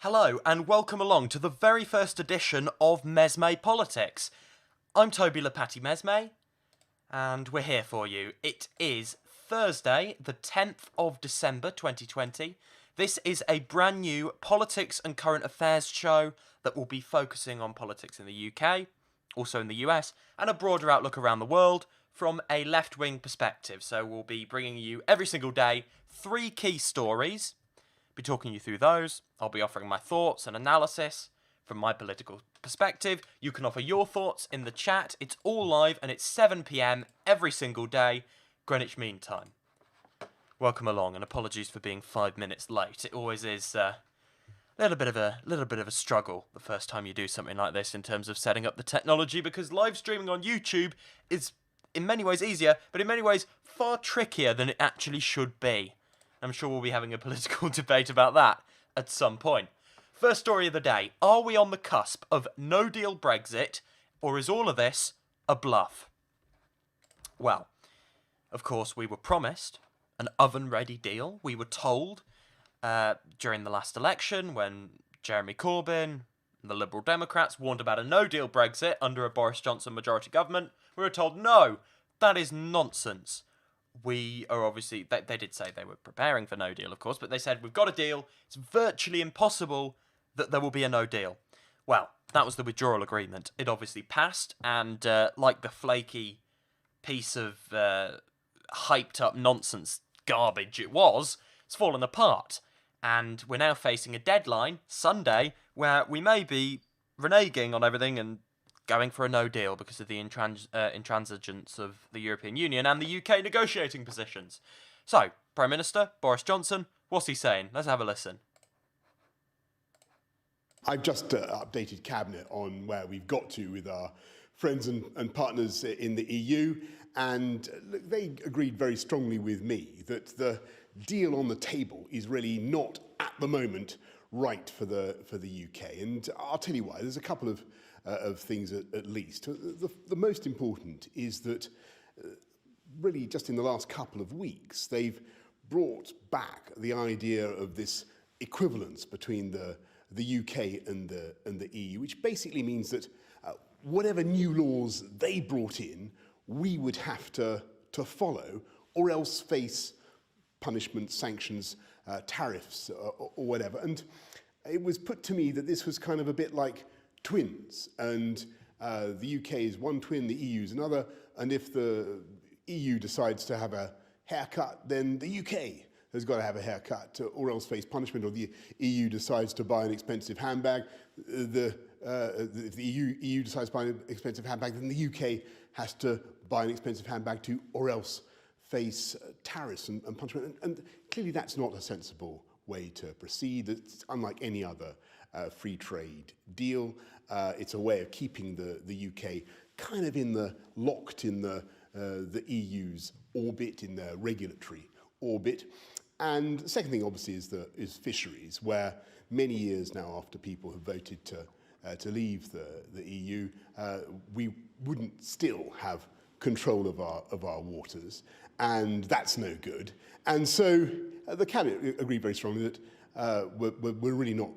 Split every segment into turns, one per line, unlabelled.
Hello and welcome along to the very first edition of Mesme Politics. I'm Toby Lepati Mesme and we're here for you. It is Thursday, the 10th of December 2020. This is a brand new politics and current affairs show that will be focusing on politics in the UK, also in the US, and a broader outlook around the world from a left-wing perspective. So we'll be bringing you every single day 3 key stories. Be talking you through those. I'll be offering my thoughts and analysis from my political perspective. You can offer your thoughts in the chat. It's all live and it's 7 p.m. every single day, Greenwich Mean Time. Welcome along and apologies for being 5 minutes late. It always is a little bit of a struggle the first time you do something like this in terms of setting up the technology, because live streaming on YouTube is in many ways easier, but in many ways far trickier than it actually should be. I'm sure we'll be having a political debate about that at some point. First story of the day. Are we on the cusp of no-deal Brexit, or is all of this a bluff? Well, of course, we were promised an oven-ready deal. We were told during the last election when Jeremy Corbyn and the Liberal Democrats warned about a no-deal Brexit under a Boris Johnson majority government, we were told, no, that is nonsense. We are obviously, they did say they were preparing for no deal, of course, but they said, we've got a deal. It's virtually impossible that there will be a no deal. Well, that was the withdrawal agreement. It obviously passed, and like the flaky piece of hyped up nonsense garbage it was, it's fallen apart. And we're now facing a deadline, Sunday, where we may be reneging on everything and going for a no deal because of the intransigence of the European Union and the UK negotiating positions. So, Prime Minister Boris Johnson, what's he saying? Let's have a listen.
I've just updated Cabinet on where we've got to with our friends and partners in the EU, and look, they agreed very strongly with me that the deal on the table is really not at the moment right for the UK, and I'll tell you why. There's a couple of things at least. The most important is that really just in the last couple of weeks they've brought back the idea of this equivalence between the UK and the EU, which basically means that whatever new laws they brought in, we would have to follow, or else face punishment, sanctions, tariffs, or whatever. And it was put to me that this was kind of a bit like twins, and the UK is one twin, the EU is another, and if the EU decides to have a haircut, then the UK has got to have a haircut or else face punishment, or the EU decides to buy an expensive handbag, if the EU decides to buy an expensive handbag, then the UK has to buy an expensive handbag too, or else face tariffs and punishment. And clearly that's not a sensible way to proceed. It's unlike any other free trade deal. It's a way of keeping the UK kind of locked in the EU's orbit, in their regulatory orbit. And the second thing, obviously, is fisheries, where many years now after people have voted to leave the EU, we wouldn't still have control of our waters, and that's no good. And so the Cabinet agreed very strongly that we're really not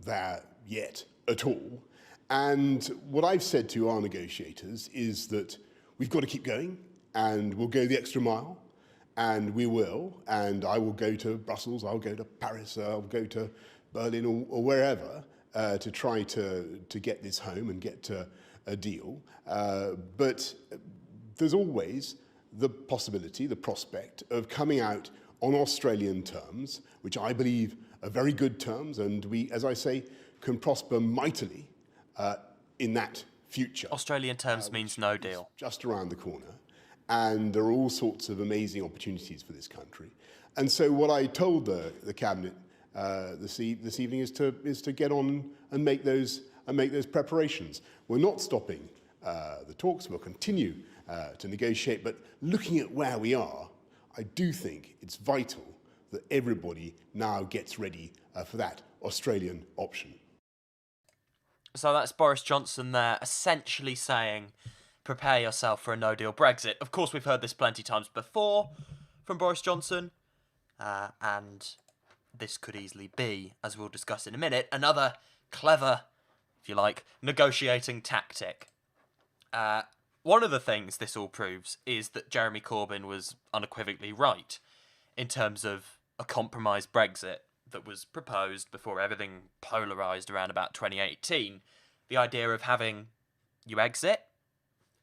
there yet at all. And what I've said to our negotiators is that we've got to keep going, and we'll go the extra mile, and we will, and I will go to Brussels, I'll go to Paris, I'll go to Berlin or wherever to try to get this home and get to a deal. But there's always the possibility, the prospect of coming out on Australian terms, which I believe are very good terms, and we, as I say, can prosper mightily in that future.
Australian terms means no deal.
Just around the corner. And there are all sorts of amazing opportunities for this country. And so what I told the Cabinet this evening is to get on and make those preparations. We're not stopping the talks. We'll continue to negotiate. But looking at where we are, I do think it's vital that everybody now gets ready for that Australian option.
So that's Boris Johnson there, essentially saying, prepare yourself for a no-deal Brexit. Of course, we've heard this plenty of times before from Boris Johnson, and this could easily be, as we'll discuss in a minute, another clever, if you like, negotiating tactic. One of the things this all proves is that Jeremy Corbyn was unequivocally right in terms of a compromise Brexit that was proposed before everything polarised around about 2018. The idea of having you exit,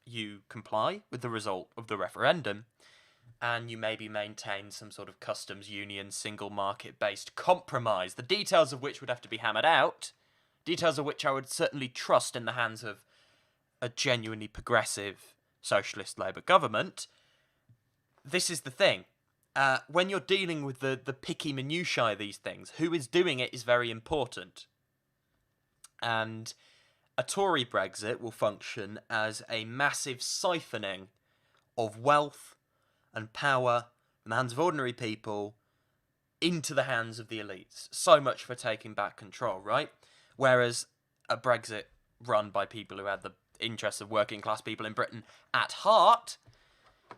you comply with the result of the referendum, and you maybe maintain some sort of customs union, single market-based compromise, the details of which would have to be hammered out, details of which I would certainly trust in the hands of a genuinely progressive socialist Labour government. This is the thing. When you're dealing with the picky minutiae of these things, who is doing it is very important. And a Tory Brexit will function as a massive siphoning of wealth and power from the hands of ordinary people into the hands of the elites. So much for taking back control, right? Whereas a Brexit run by people who had the interests of working class people in Britain at heart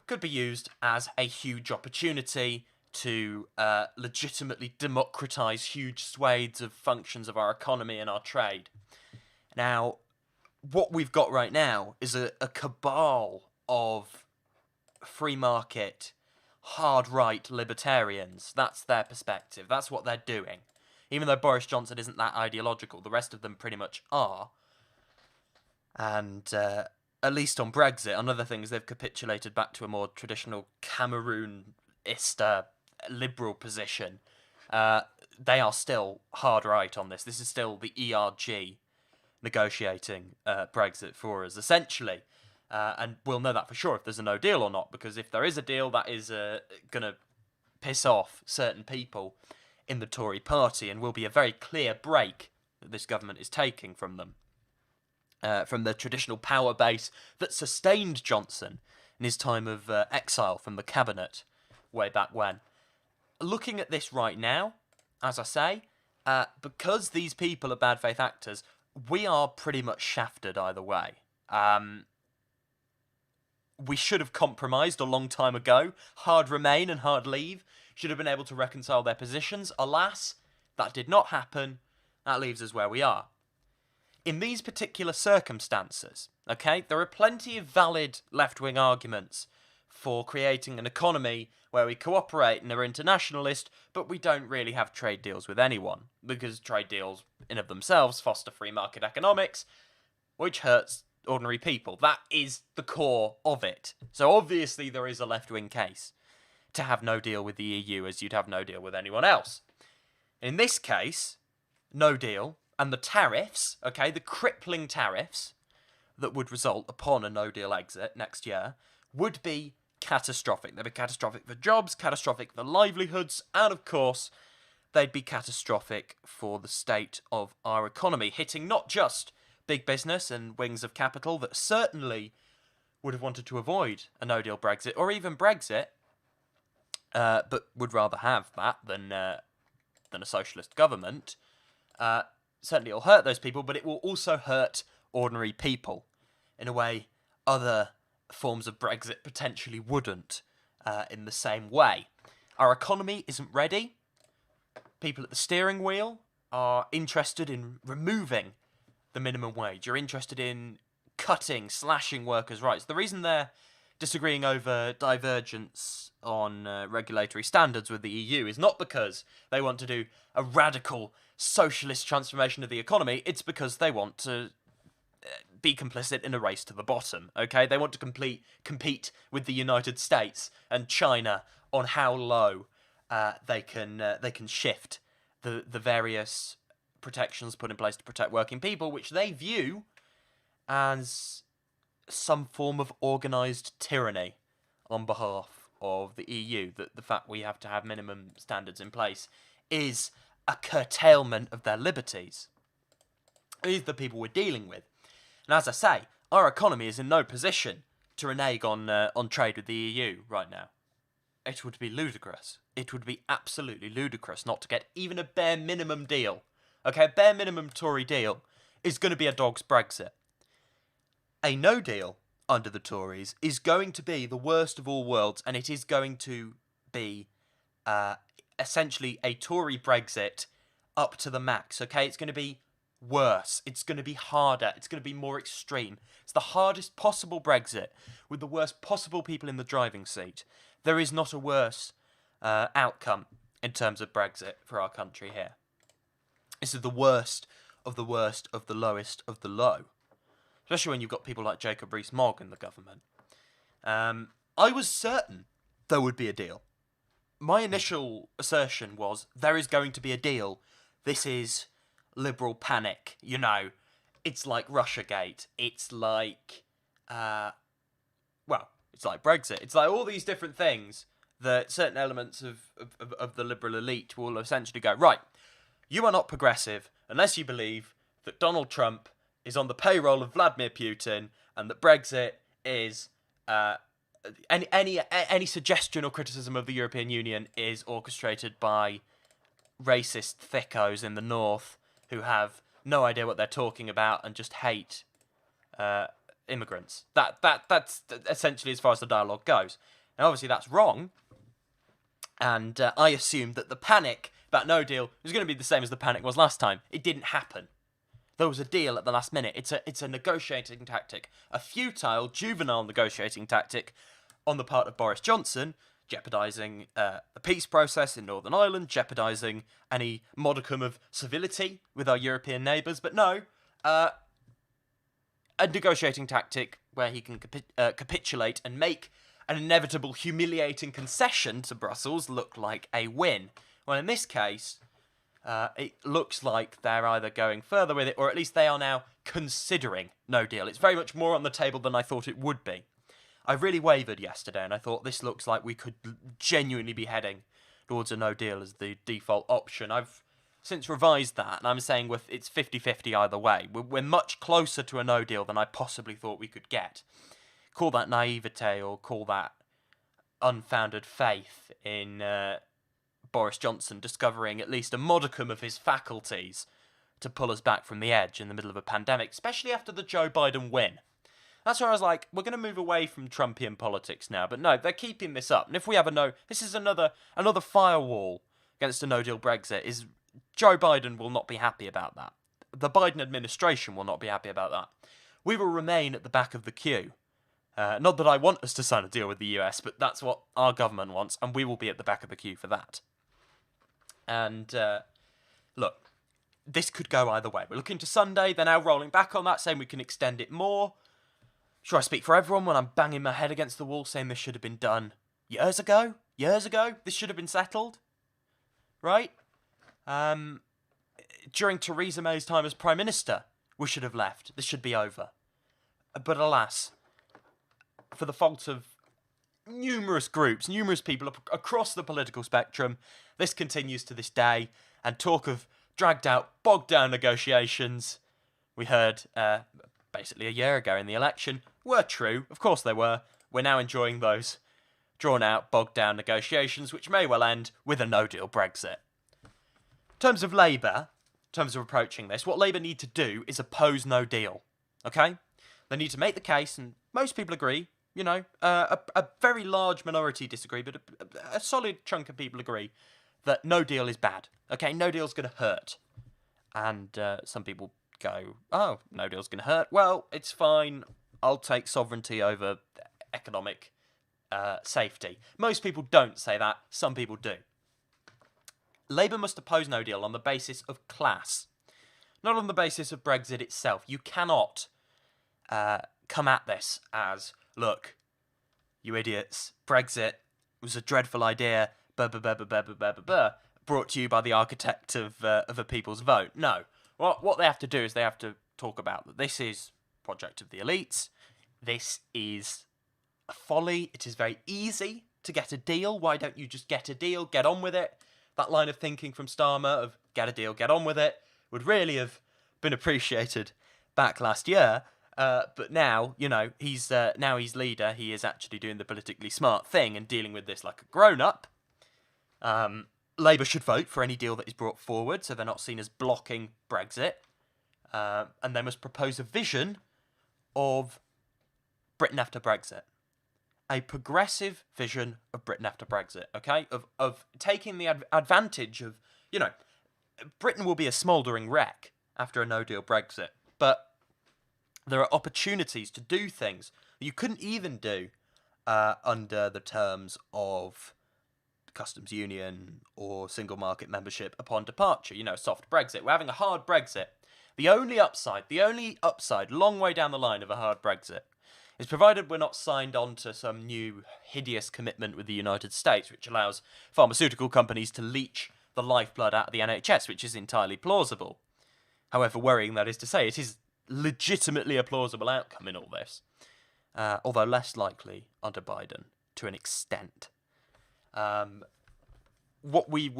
could be used as a huge opportunity to legitimately democratise huge swathes of functions of our economy and our trade. Now, what we've got right now is a cabal of free market, hard right libertarians. That's their perspective. That's what they're doing. Even though Boris Johnson isn't that ideological, the rest of them pretty much are. And at least on Brexit, on other things, they've capitulated back to a more traditional Cameroonist liberal position. They are still hard right on this. This is still the ERG negotiating Brexit for us, essentially. And we'll know that for sure if there's a no deal or not, because if there is a deal, that is going to piss off certain people in the Tory party and will be a very clear break that this government is taking from them. From the traditional power base that sustained Johnson in his time of exile from the cabinet way back when. Looking at this right now, as I say, because these people are bad faith actors, we are pretty much shafted either way. We should have compromised a long time ago. Hard remain and hard leave should have been able to reconcile their positions. Alas, that did not happen. That leaves us where we are. In these particular circumstances, okay, there are plenty of valid left-wing arguments for creating an economy where we cooperate and are internationalist, but we don't really have trade deals with anyone, because trade deals in of themselves foster free market economics, which hurts ordinary people. That is the core of it. So obviously there is a left-wing case to have no deal with the EU as you'd have no deal with anyone else. In this case, no deal, and the tariffs, okay, the crippling tariffs that would result upon a no-deal exit next year would be catastrophic. They'd be catastrophic for jobs, catastrophic for livelihoods, and of course, they'd be catastrophic for the state of our economy, hitting not just big business and wings of capital that certainly would have wanted to avoid a no-deal Brexit, or even Brexit, but would rather have that than a socialist government. Certainly it'll hurt those people, but it will also hurt ordinary people in a way other forms of Brexit potentially wouldn't, in the same way. Our economy isn't ready. People at the steering wheel are interested in removing the minimum wage. You're interested in cutting, slashing workers' rights. The reason they're disagreeing over divergence on regulatory standards with the EU is not because they want to do a radical socialist transformation of the economy. It's because they want to be complicit in a race to the bottom, okay? They want to compete with the United States and China on how low they can shift the various protections put in place to protect working people, which they view as some form of organised tyranny on behalf of the EU. That the fact we have to have minimum standards in place is a curtailment of their liberties. These are the people we're dealing with. And as I say, our economy is in no position to renege on trade with the EU right now. It would be ludicrous. It would be absolutely ludicrous not to get even a bare minimum deal. Okay, a bare minimum Tory deal is going to be a dog's Brexit. A no deal under the Tories is going to be the worst of all worlds, and it is going to be essentially a Tory Brexit up to the max, okay? It's going to be worse. It's going to be harder. It's going to be more extreme. It's the hardest possible Brexit with the worst possible people in the driving seat. There is not a worse outcome in terms of Brexit for our country here. This is the worst of the worst of the lowest of the low. Especially when you've got people like Jacob Rees-Mogg in the government. I was certain there would be a deal. My initial assertion was, there is going to be a deal. This is liberal panic. You know, it's like Russiagate. It's like, it's like Brexit. It's like all these different things that certain elements of the liberal elite will essentially go, right, you are not progressive unless you believe that Donald Trump is on the payroll of Vladimir Putin and that Brexit is... Any suggestion or criticism of the European Union is orchestrated by racist thickos in the north who have no idea what they're talking about and just hate immigrants. That's essentially as far as the dialogue goes. And obviously that's wrong. And I assumed that the panic about no deal was going to be the same as the panic was last time. It didn't happen. There was a deal at the last minute. It's a negotiating tactic, a futile, juvenile negotiating tactic on the part of Boris Johnson, jeopardising the peace process in Northern Ireland, jeopardising any modicum of civility with our European neighbours. But no, a negotiating tactic where he can capitulate and make an inevitable humiliating concession to Brussels look like a win. Well, in this case... it looks like they're either going further with it, or at least they are now considering no deal. It's very much more on the table than I thought it would be. I really wavered yesterday, and I thought this looks like we could genuinely be heading towards a no deal as the default option. I've since revised that, and I'm saying it's 50-50 either way. We're much closer to a no deal than I possibly thought we could get. Call that naivete, or call that unfounded faith in... Boris Johnson discovering at least a modicum of his faculties to pull us back from the edge in the middle of a pandemic, especially after the Joe Biden win. That's where I was like, we're going to move away from Trumpian politics now, but no, they're keeping this up. And if we have this is another firewall against a no-deal Brexit, is Joe Biden will not be happy about that. The Biden administration will not be happy about that. We will remain at the back of the queue. Not that I want us to sign a deal with the US, but that's what our government wants, and we will be at the back of the queue for that. And, look, this could go either way. We're looking to Sunday, they're now rolling back on that, saying we can extend it more. Sure, I speak for everyone when I'm banging my head against the wall saying this should have been done years ago. This should have been settled. Right? During Theresa May's time as Prime Minister, we should have left. This should be over. But alas, for the fault of numerous groups, numerous people across the political spectrum, this continues to this day, and talk of dragged out, bogged down negotiations we heard basically a year ago in the election were true. Of course they were. We're now enjoying those drawn out, bogged down negotiations, which may well end with a no-deal Brexit. In terms of Labour, in terms of approaching this, what Labour need to do is oppose no deal. Okay? They need to make the case, and most people agree. You know, a very large minority disagree, but a solid chunk of people agree that no deal is bad. Okay, no deal's going to hurt. And some people go, oh, no deal's going to hurt. Well, it's fine. I'll take sovereignty over economic safety. Most people don't say that. Some people do. Labour must oppose no deal on the basis of class, not on the basis of Brexit itself. You cannot come at this as... Look, you idiots, Brexit was a dreadful idea, brought to you by the architect of a people's vote. No. What they have to do is they have to talk about that this is a project of the elites, this is a folly, it is very easy to get a deal, why don't you just get a deal, get on with it? That line of thinking from Starmer of get a deal, get on with it, would really have been appreciated back last year. But now, you know, he's leader. He is actually doing the politically smart thing and dealing with this like a grown-up. Labour should vote for any deal that is brought forward, so they're not seen as blocking Brexit. And they must propose a vision of Britain after Brexit. a progressive vision of Britain after Brexit, okay? Of taking the advantage of, Britain will be a smouldering wreck after a no-deal Brexit, but there are opportunities to do things that you couldn't even do under the terms of customs union or single market membership upon departure, soft Brexit. We're having a hard Brexit. The only upside, long way down the line of a hard Brexit, is provided we're not signed on to some new hideous commitment with the United States, which allows pharmaceutical companies to leech the lifeblood out of the NHS, which is entirely plausible. However worrying that is to say, it is legitimately a plausible outcome in all this, although less likely under Biden to an extent. What we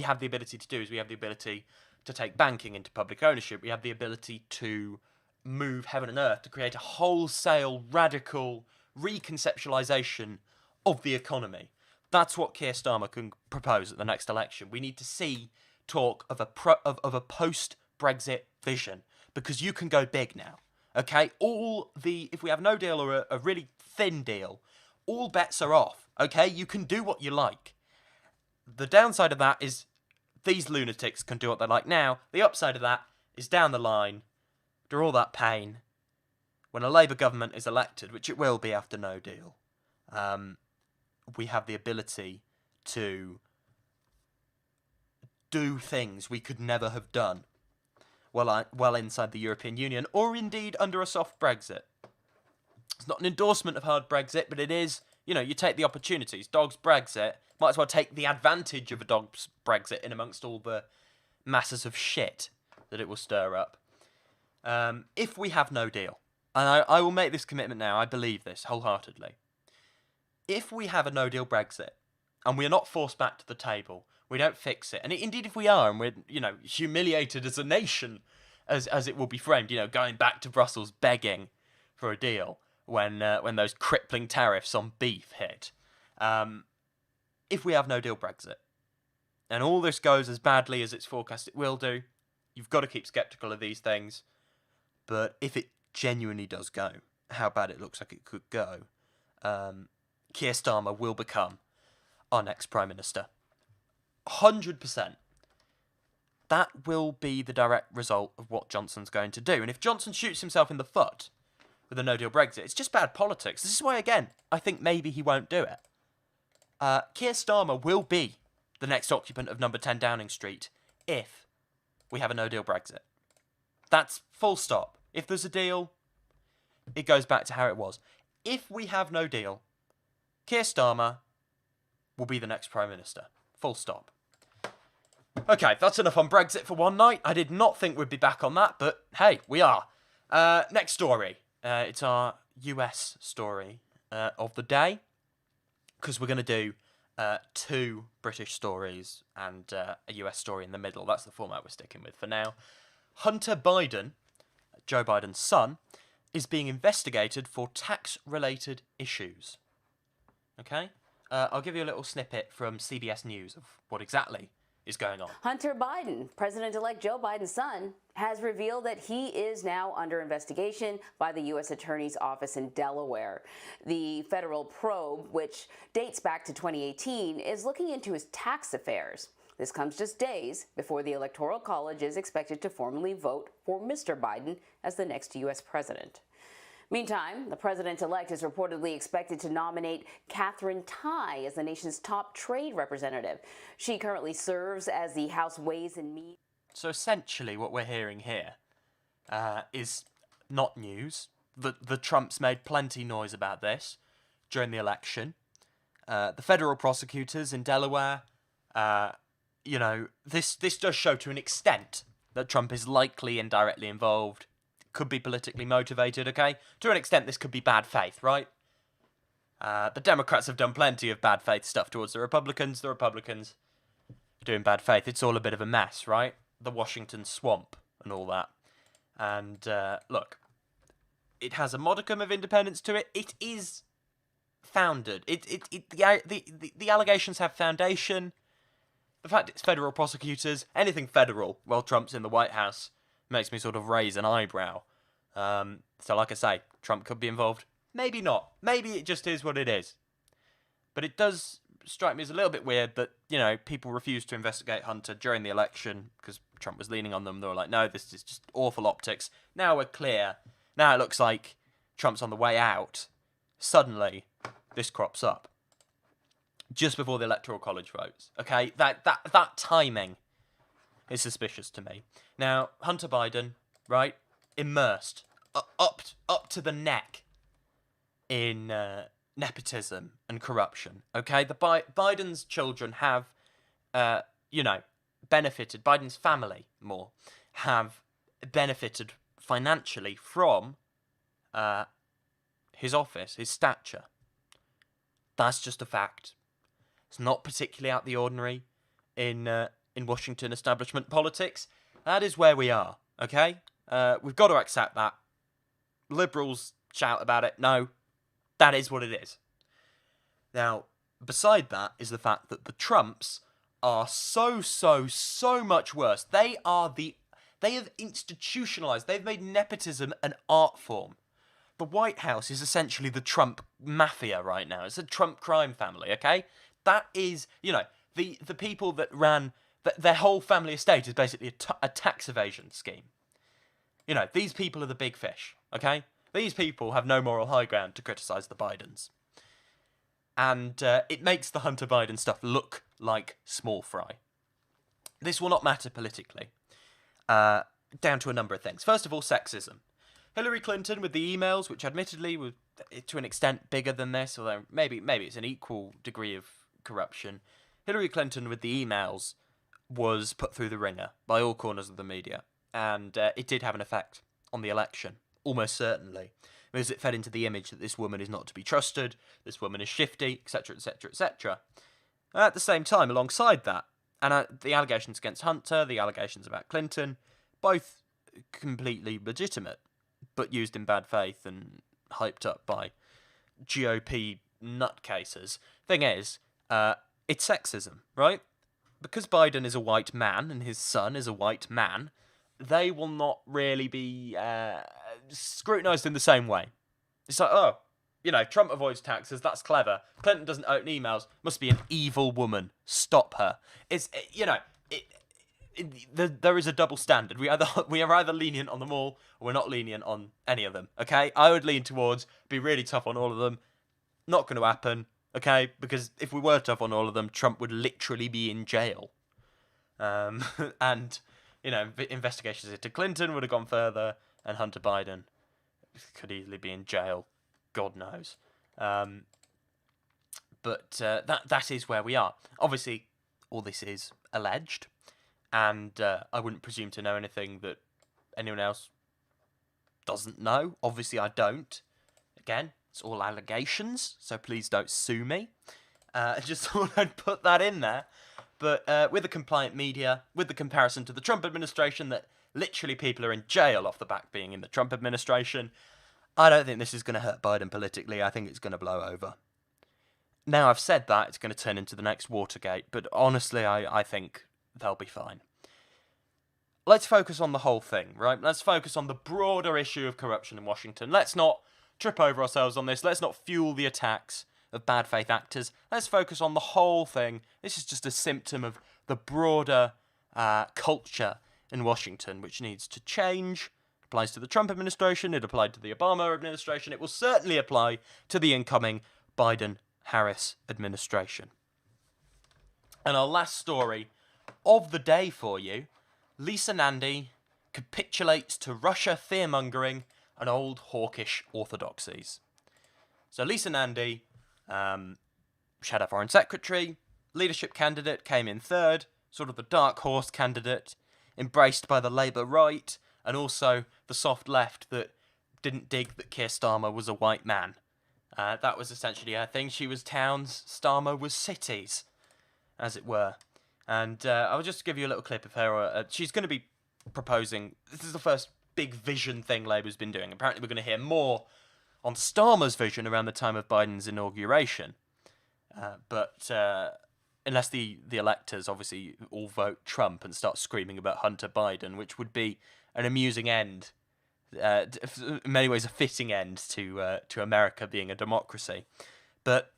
have the ability to do is we have the ability to take banking into public ownership. We have the ability to move heaven and earth to create a wholesale, radical reconceptualization of the economy. That's what Keir Starmer can propose at the next election. We need to see talk of a post-Brexit vision, because you can go big now. Okay, if we have no deal or a really thin deal, all bets are off. Okay, you can do what you like. The downside of that is these lunatics can do what they like now. The upside of that is down the line, after all that pain, when a Labour government is elected, which it will be after no deal, we have the ability to do things we could never have done well inside the European Union, or indeed under a soft Brexit. It's not an endorsement of hard Brexit, but it is, you take the opportunities. Dog's Brexit, might as well take the advantage of a dog's Brexit in amongst all the masses of shit that it will stir up. If we have no deal, and I will make this commitment now, I believe this wholeheartedly. If we have a no-deal Brexit, and we are not forced back to the table, we don't fix it, and indeed if we are, and we're, humiliated as a nation, as it will be framed, going back to Brussels begging for a deal when those crippling tariffs on beef hit. If we have no-deal Brexit, and all this goes as badly as it's forecast it will do, you've got to keep sceptical of these things, but if it genuinely does go, how bad it looks like it could go, Keir Starmer will become our next Prime Minister. 100%. That will be the direct result of what Johnson's going to do. And if Johnson shoots himself in the foot with a no-deal Brexit, it's just bad politics. This is why, again, I think maybe he won't do it. Keir Starmer will be the next occupant of number 10 Downing Street if we have a no-deal Brexit. That's full stop. If there's a deal, it goes back to how it was. If we have no deal, Keir Starmer will be the next Prime Minister. Full stop. Okay, that's enough on Brexit for one night. I did not think we'd be back on that, but hey, we are. Next story. It's our US story of the day, because we're going to do two British stories and a US story in the middle. That's the format we're sticking with for now. Hunter Biden, Joe Biden's son, is being investigated for tax-related issues. Okay? I'll give you a little snippet from CBS News of what exactly is going on.
Hunter Biden, President-elect Joe Biden's son, has revealed that he is now under investigation by the U.S. Attorney's Office in Delaware. The federal probe, which dates back to 2018, is looking into his tax affairs. This comes just days before the Electoral College is expected to formally vote for Mr. Biden as the next U.S. president. Meantime, the president-elect is reportedly expected to nominate Katherine Tai as the nation's top trade representative. She currently serves as the House Ways and Means.
So essentially what we're hearing here is not news. The Trumps made plenty noise about this during the election. The federal prosecutors in Delaware, this does show to an extent that Trump is likely indirectly involved. Could be politically motivated, okay? To an extent, this could be bad faith, right? The Democrats have done plenty of bad faith stuff towards the Republicans. The Republicans are doing bad faith. It's all a bit of a mess, right? The Washington swamp and all that. And, look, it has a modicum of independence to it. It is founded. The allegations have foundation. The fact it's federal prosecutors, anything federal while Trump's in the White House, makes me sort of raise an eyebrow. So like I say, Trump could be involved. Maybe not. Maybe it just is what it is. But it does strike me as a little bit weird that, people refused to investigate Hunter during the election because Trump was leaning on them. They were like, no, this is just awful optics. Now we're clear. Now it looks like Trump's on the way out. Suddenly, this crops up. Just before the Electoral College votes. Okay, that timing is suspicious to me. Now, Hunter Biden, right, immersed, up to the neck in nepotism and corruption. Okay, the Biden's children have, benefited. Biden's family have benefited financially from his office, his stature. That's just a fact. It's not particularly out the ordinary in Washington establishment politics. That is where we are, okay? We've got to accept that. Liberals shout about it. No, that is what it is. Now, beside that is the fact that the Trumps are so much worse. They have institutionalized, they've made nepotism an art form. The White House is essentially the Trump mafia right now. It's a Trump crime family, okay? That is, the people that ran, their whole family estate is basically a tax evasion scheme. These people are the big fish, okay? These people have no moral high ground to criticise the Bidens. And it makes the Hunter Biden stuff look like small fry. This will not matter politically, down to a number of things. First of all, sexism. Hillary Clinton with the emails, which admittedly were to an extent bigger than this, although maybe it's an equal degree of corruption. Hillary Clinton with the emails was put through the ringer by all corners of the media, and it did have an effect on the election, almost certainly, because it fed into the image that this woman is not to be trusted, this woman is shifty, etc., etc., etc. At the same time, alongside that, and the allegations against Hunter, the allegations about Clinton, both completely legitimate, but used in bad faith and hyped up by GOP nutcases. Thing is, it's sexism, right? Because Biden is a white man and his son is a white man, they will not really be scrutinised in the same way. It's like, Trump avoids taxes, that's clever. Clinton doesn't open emails, must be an evil woman. Stop her. There is a double standard. We are either lenient on them all, or we're not lenient on any of them, okay? I would lean towards be really tough on all of them. Not going to happen, okay? Because if we were tough on all of them, Trump would literally be in jail. And, investigations into Clinton would have gone further, and Hunter Biden could easily be in jail. God knows. But that is where we are. Obviously, all this is alleged. And I wouldn't presume to know anything that anyone else doesn't know. Obviously, I don't. Again, it's all allegations, so please don't sue me. I just thought I'd put that in there. But with the compliant media, with the comparison to the Trump administration, that literally people are in jail off the back being in the Trump administration, I don't think this is going to hurt Biden politically. I think it's going to blow over. Now I've said that, it's going to turn into the next Watergate, but honestly, I think they'll be fine. Let's focus on the whole thing, right? Let's focus on the broader issue of corruption in Washington. Let's not trip over ourselves on this. Let's not fuel the attacks of bad faith actors. Let's focus on the whole thing. This is just a symptom of the broader culture in Washington, which needs to change. It applies to the Trump administration. It applied to the Obama administration. It will certainly apply to the incoming Biden-Harris administration. And our last story of the day for you, Lisa Nandy capitulates to Russia fear-mongering and old hawkish orthodoxies. So Lisa Nandy, she had a foreign secretary, leadership candidate, came in third, sort of the dark horse candidate, embraced by the Labour right, and also the soft left that didn't dig that Keir Starmer was a white man. That was essentially her thing. She was towns, Starmer was cities, as it were. And I'll just give you a little clip of her. She's going to be proposing, this is the first big vision thing Labour's been doing. Apparently we're going to hear more on Starmer's vision around the time of Biden's inauguration. But unless the electors obviously all vote Trump and start screaming about Hunter Biden, which would be an amusing end in many ways a fitting end to America being a democracy. But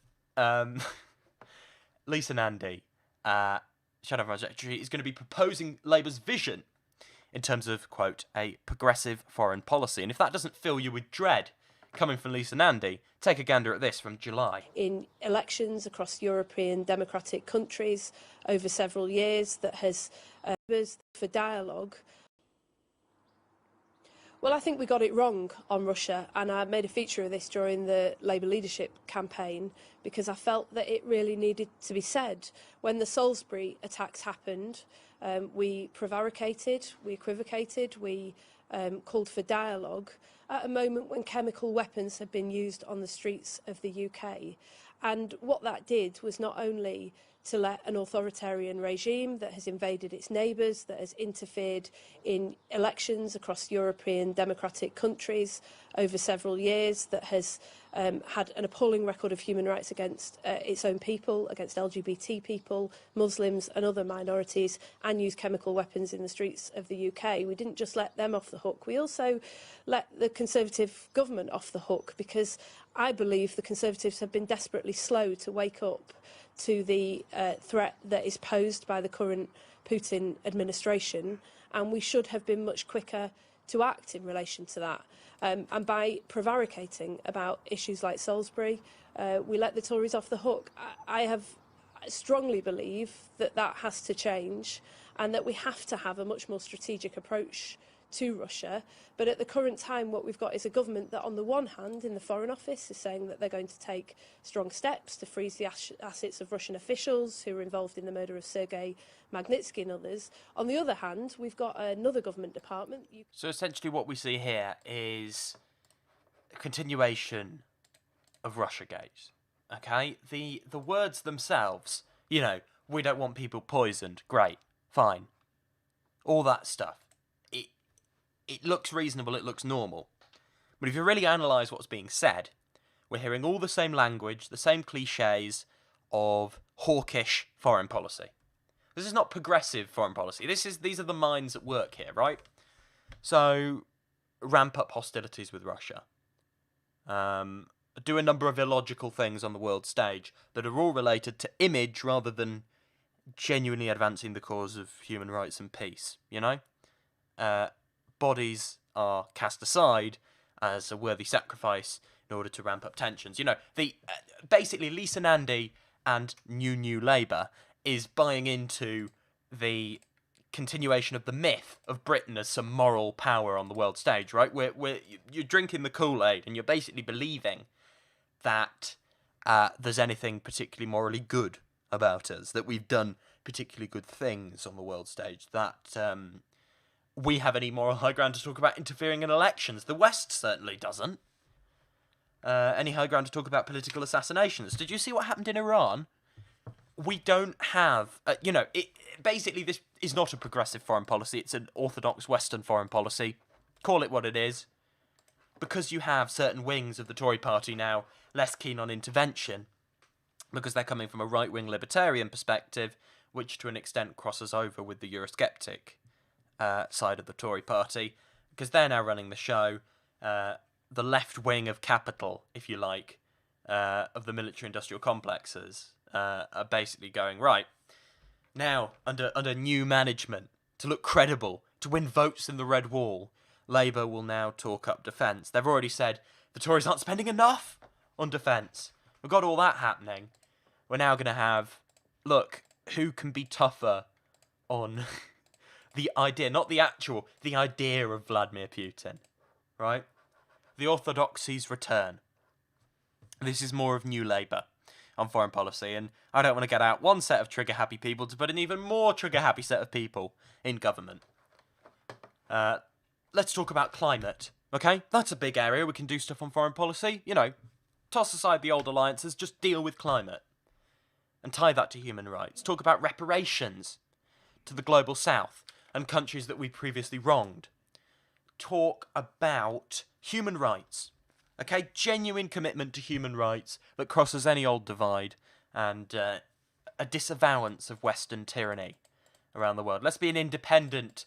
Lisa Nandy, Shadow Vice Secretary, is going to be proposing Labour's vision in terms of, quote, a progressive foreign policy. And if that doesn't fill you with dread coming from Lisa Nandy, take a gander at this from July.
In elections across European democratic countries over several years that has for dialogue. Well, I think we got it wrong on Russia, and I made a feature of this during the Labour leadership campaign because I felt that it really needed to be said. When the Salisbury attacks happened, we prevaricated, we equivocated, we called for dialogue at a moment when chemical weapons had been used on the streets of the UK. And what that did was not only to let an authoritarian regime that has invaded its neighbours, that has interfered in elections across European democratic countries over several years, that has had an appalling record of human rights against its own people, against LGBT people, Muslims and other minorities, and used chemical weapons in the streets of the UK. We didn't just let them off the hook, we also let the Conservative government off the hook, because I believe the Conservatives have been desperately slow to wake up to the threat that is posed by the current Putin administration, and we should have been much quicker to act in relation to that. And by prevaricating about issues like Salisbury, we let the Tories off the hook. I strongly believe that that has to change, and that we have to have a much more strategic approach to Russia. But at the current time, what we've got is a government that, on the one hand, in the Foreign Office, is saying that they're going to take strong steps to freeze the assets of Russian officials who were involved in the murder of Sergei Magnitsky and others. On the other hand, we've got another government department.
So essentially what we see here is a continuation of Russiagates. Okay? The words themselves, you know, we don't want people poisoned. Great. Fine. All that stuff. It looks reasonable, it looks normal. But if you really analyse what's being said, we're hearing all the same language, the same cliches of hawkish foreign policy. This is not progressive foreign policy. These are the minds at work here, right? So, ramp up hostilities with Russia. Do a number of illogical things on the world stage that are all related to image rather than genuinely advancing the cause of human rights and peace, you know? Bodies are cast aside as a worthy sacrifice in order to ramp up tensions. You know, basically Lisa Nandy and New Labour is buying into the continuation of the myth of Britain as some moral power on the world stage, right? You're drinking the Kool-Aid and you're basically believing that there's anything particularly morally good about us, that we've done particularly good things on the world stage, that we have any moral high ground to talk about interfering in elections. The West certainly doesn't. Any high ground to talk about political assassinations. Did you see what happened in Iran? We don't have... basically, this is not a progressive foreign policy. It's an orthodox Western foreign policy. Call it what it is. Because you have certain wings of the Tory party now less keen on intervention, because they're coming from a right-wing libertarian perspective, which to an extent crosses over with the Eurosceptic side of the Tory party, because they're now running the show, the left wing of capital, if you like, of the military-industrial complexes, are basically going, right, now, under new management, to look credible, to win votes in the Red Wall, Labour will now talk up defence. They've already said the Tories aren't spending enough on defence. We've got all that happening. We're now going to have, look, who can be tougher on... the idea, not the actual, the idea of Vladimir Putin, right? The orthodoxies return. This is more of New Labour on foreign policy, and I don't want to get out one set of trigger-happy people to put an even more trigger-happy set of people in government. Let's talk about climate, okay? That's a big area. We can do stuff on foreign policy. You know, toss aside the old alliances, just deal with climate. And tie that to human rights. Talk about reparations to the global south and countries that we previously wronged. Talk about human rights. Okay, genuine commitment to human rights that crosses any old divide, and a disavowance of Western tyranny around the world. Let's be an independent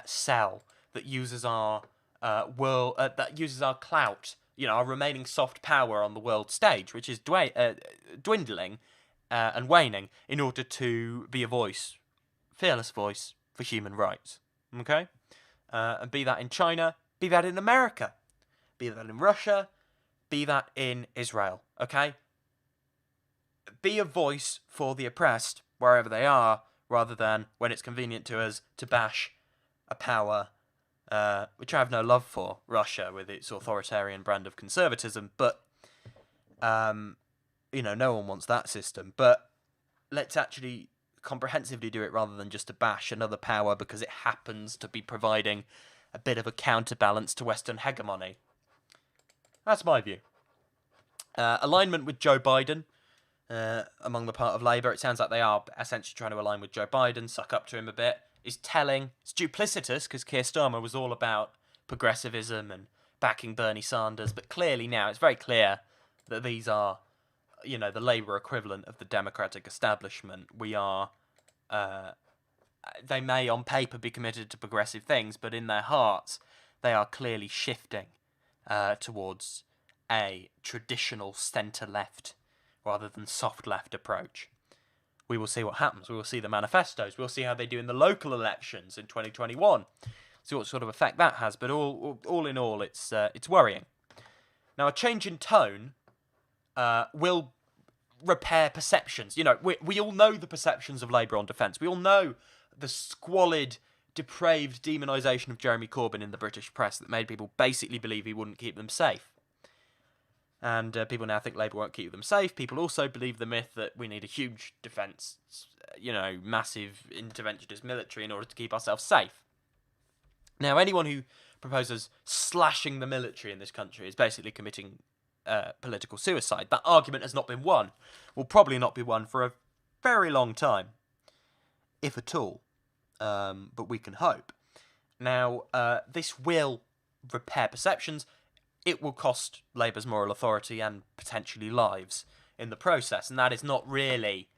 cell that uses our that uses our clout, our remaining soft power on the world stage, which is dwindling and waning, in order to be a voice, fearless voice for human rights. Okay, and be that in China, be that in America, be that in Russia, be that in Israel. Okay, be a voice for the oppressed wherever they are, rather than, when it's convenient to us, to bash a power which I have no love for, Russia, with its authoritarian brand of conservatism. But no one wants that system. But let's actually comprehensively do it, rather than just to bash another power because it happens to be providing a bit of a counterbalance to Western hegemony. That's my view. Alignment with Joe Biden among the part of Labour, it sounds like they are essentially trying to align with Joe Biden, suck up to him a bit, is telling. It's duplicitous, because Keir Starmer was all about progressivism and backing Bernie Sanders, but clearly now it's very clear that these are, the Labour equivalent of the Democratic establishment. They may on paper be committed to progressive things, but in their hearts they are clearly shifting towards a traditional centre-left rather than soft-left approach. We will see what happens. We will see the manifestos. We'll see how they do in the local elections in 2021. See what sort of effect that has. But all in all, it's worrying. Now, a change in tone will repair perceptions. We all know the perceptions of Labour on defence. We all know the squalid, depraved demonisation of Jeremy Corbyn in the British press that made people basically believe he wouldn't keep them safe. And people now think Labour won't keep them safe. People also believe the myth that we need a huge defence, massive interventionist military in order to keep ourselves safe. Now, anyone who proposes slashing the military in this country is basically committing political suicide. That argument has not been won. Will probably not be won for a very long time, if at all. But we can hope. Now, this will repair perceptions. It will cost Labour's moral authority and potentially lives in the process, and that is not really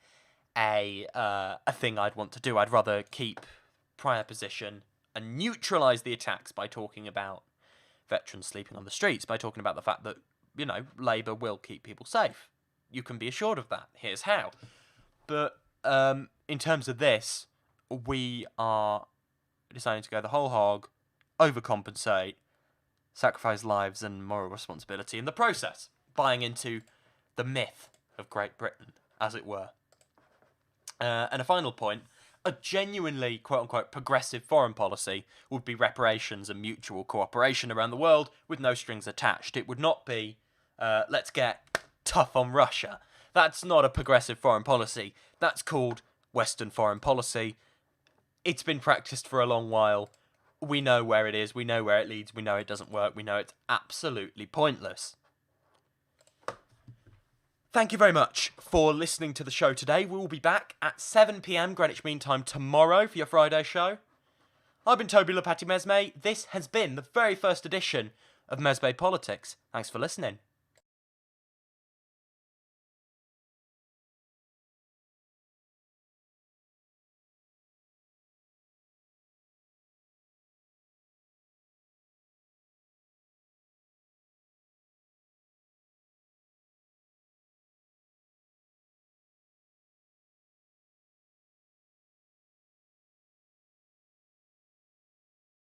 a thing I'd want to do. I'd rather keep prior position and neutralise the attacks by talking about veterans sleeping on the streets, by talking about the fact that, Labour will keep people safe. You can be assured of that. Here's how. But in terms of this, we are deciding to go the whole hog, overcompensate, sacrifice lives and moral responsibility in the process, buying into the myth of Great Britain, as it were. And a final point, a genuinely, quote-unquote, progressive foreign policy would be reparations and mutual cooperation around the world with no strings attached. It would not be, let's get tough on Russia. That's not a progressive foreign policy. That's called Western foreign policy. It's been practiced for a long while. We know where it is, we know where it leads, we know it doesn't work, we know it's absolutely pointless. Thank you very much for listening to the show today. We will be back at 7 p.m. Greenwich Mean Time tomorrow for your Friday show. I've been Toby Lepati Mesme. This has been the very first edition of Mesme Politics. Thanks for listening.